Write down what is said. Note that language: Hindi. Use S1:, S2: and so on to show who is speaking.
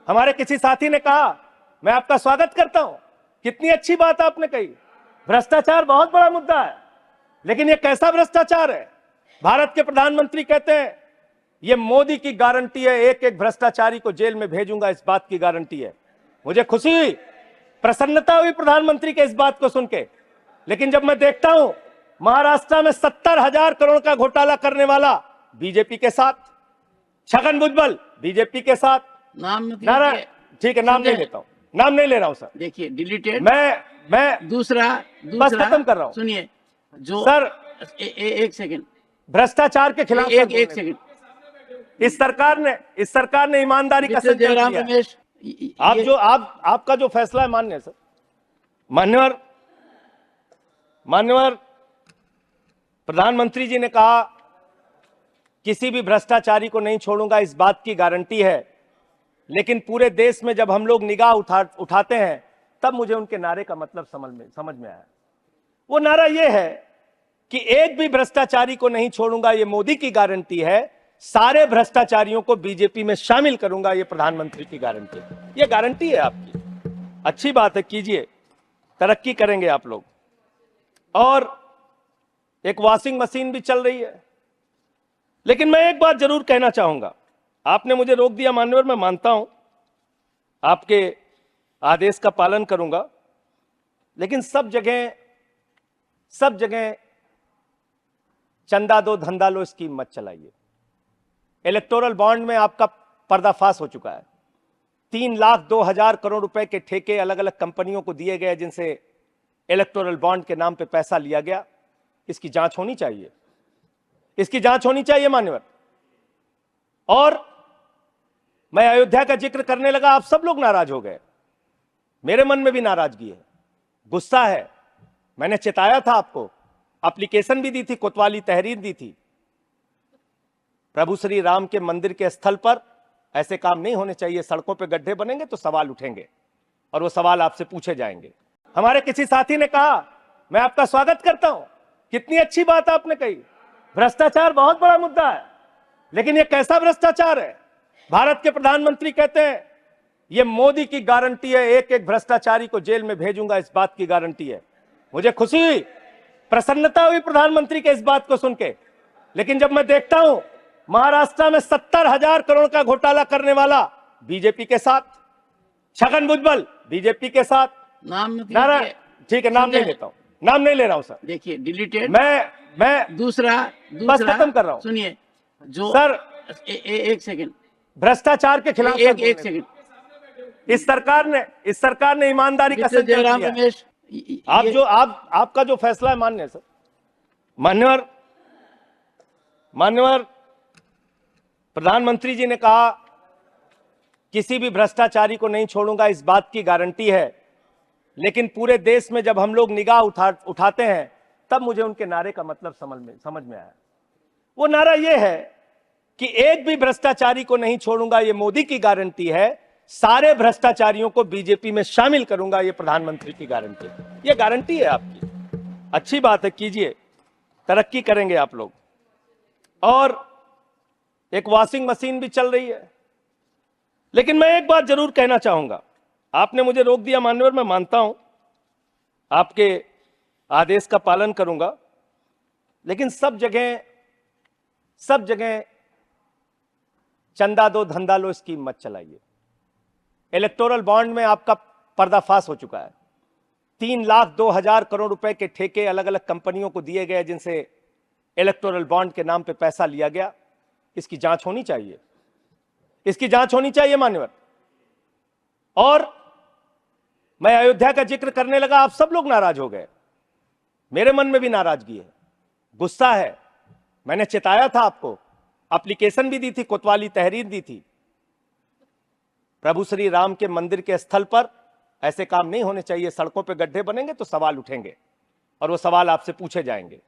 S1: हमारे किसी साथी ने कहा, मैं आपका स्वागत करता हूं, कितनी अच्छी बात आपने कही। भ्रष्टाचार बहुत बड़ा मुद्दा है, लेकिन ये कैसा भ्रष्टाचार है? भारत के प्रधानमंत्री कहते हैं ये मोदी की गारंटी है, एक एक भ्रष्टाचारी को जेल में भेजूंगा, इस बात की गारंटी है। मुझे खुशी हुई, प्रसन्नता हुई प्रधानमंत्री के इस बात को सुन के। लेकिन जब मैं देखता हूं महाराष्ट्र में 70,000 करोड़ का घोटाला करने वाला बीजेपी के साथ, छगन भुजबल बीजेपी के साथ,
S2: नाम
S1: ठीक है, नाम नहीं लेता हूं, नाम नहीं ले रहा हूं सर।
S2: देखिए डिलीटेड।
S1: मैं
S2: दूसरा
S1: बस खत्म कर रहा हूं।
S2: सुनिए जो
S1: सर
S2: एक सेकंड,
S1: भ्रष्टाचार के खिलाफ
S2: एक सेकंड।
S1: इस सरकार ने ईमानदारी का संकल्प लिया।
S2: रमेश,
S1: आपका जो फैसला है मान्य है सर। मान्यवर प्रधानमंत्री जी ने कहा किसी भी भ्रष्टाचारी को नहीं छोड़ूंगा, इस बात की गारंटी है। लेकिन पूरे देश में जब हम लोग निगाह उठाते हैं तब मुझे उनके नारे का मतलब समझ में आया। वो नारा ये है कि एक भी भ्रष्टाचारी को नहीं छोड़ूंगा, ये मोदी की गारंटी है, सारे भ्रष्टाचारियों को बीजेपी में शामिल करूंगा, ये प्रधानमंत्री की गारंटी है। ये गारंटी है आपकी, अच्छी बात है, कीजिए, तरक्की करेंगे आप लोग। और एक वॉशिंग मशीन भी चल रही है। लेकिन मैं एक बात जरूर कहना चाहूंगा, आपने मुझे रोक दिया मान्यवर, मैं मानता हूं आपके आदेश का पालन करूंगा, लेकिन सब जगह चंदा दो धंधा लो स्कीम मत चलाइए। इलेक्टोरल बॉन्ड में आपका पर्दाफाश हो चुका है। 3,02,000 करोड़ रुपए के ठेके अलग अलग कंपनियों को दिए गए, जिनसे इलेक्टोरल बॉन्ड के नाम पे पैसा लिया गया। इसकी जांच होनी चाहिए, इसकी जांच होनी चाहिए मान्यवर। और मैं अयोध्या का जिक्र करने लगा, आप सब लोग नाराज हो गए। मेरे मन में भी नाराजगी है, गुस्सा है। मैंने चेताया था आपको, एप्लीकेशन भी दी थी, कोतवाली तहरीर दी थी। प्रभु श्री राम के मंदिर के स्थल पर ऐसे काम नहीं होने चाहिए। सड़कों पे गड्ढे बनेंगे तो सवाल उठेंगे, और वो सवाल आपसे पूछे जाएंगे। हमारे किसी साथी ने कहा, मैं आपका स्वागत करता हूं, कितनी अच्छी बात आपने कही। भ्रष्टाचार बहुत बड़ा मुद्दा है, लेकिन ये कैसा भ्रष्टाचार है? भारत के प्रधानमंत्री कहते हैं ये मोदी की गारंटी है, एक एक भ्रष्टाचारी को जेल में भेजूंगा, इस बात की गारंटी है। मुझे खुशी हुई, प्रसन्नता हुई प्रधानमंत्री के इस बात को सुन के। लेकिन जब मैं देखता हूं महाराष्ट्र में 70,000 करोड़ का घोटाला करने वाला बीजेपी के साथ, छगन भुजबल बीजेपी के साथ,
S2: नाम
S1: ठीक है, नाम नहीं लेता हूं, नाम नहीं ले रहा हूं सर।
S2: देखिए डिलीटेड।
S1: मैं
S2: दूसरा
S1: बस खत्म कर रहा हूं।
S2: सुनिए जो
S1: सर
S2: एक सेकंड,
S1: भ्रष्टाचार के खिलाफ
S2: एक सेकंड। इस
S1: सरकार ने ईमानदारी का संकल्प लिया।
S2: रमेश,
S1: आपका जो फैसला है मान्य है सर। मान्यवर प्रधानमंत्री जी ने कहा किसी भी भ्रष्टाचारी को नहीं छोड़ूंगा, इस बात की गारंटी है। लेकिन पूरे देश में जब हम लोग निगाह उठाते हैं तब मुझे उनके नारे का मतलब समझ में आया। वो नारा ये है कि एक भी भ्रष्टाचारी को नहीं छोड़ूंगा, ये मोदी की गारंटी है, सारे भ्रष्टाचारियों को बीजेपी में शामिल करूंगा, ये प्रधानमंत्री की गारंटी है। ये गारंटी है आपकी, अच्छी बात है, कीजिए, तरक्की करेंगे आप लोग। और एक वॉशिंग मशीन भी चल रही है। लेकिन मैं एक बात जरूर कहना चाहूंगा, आपने मुझे रोक दिया मान्यवर, मैं मानता हूं आपके आदेश का पालन करूंगा, लेकिन सब जगह चंदा दो धंधा लो स्कीम मत चलाइए। इलेक्टोरल बॉन्ड में आपका पर्दाफाश हो चुका है। 3,02,000 करोड़ रुपए के ठेके अलग अलग कंपनियों को दिए गए, जिनसे इलेक्टोरल बॉन्ड के नाम पे पैसा लिया गया। इसकी जांच होनी चाहिए, इसकी जांच होनी चाहिए मान्यवर। और मैं अयोध्या का जिक्र करने लगा, आप सब लोग नाराज हो गए। मेरे मन में भी नाराजगी है, गुस्सा है। मैंने चेताया था आपको, एप्लीकेशन भी दी थी, कोतवाली तहरीर दी थी। प्रभु श्री राम के मंदिर के स्थल पर ऐसे काम नहीं होने चाहिए। सड़कों पे गड्ढे बनेंगे तो सवाल उठेंगे, और वो सवाल आपसे पूछे जाएंगे।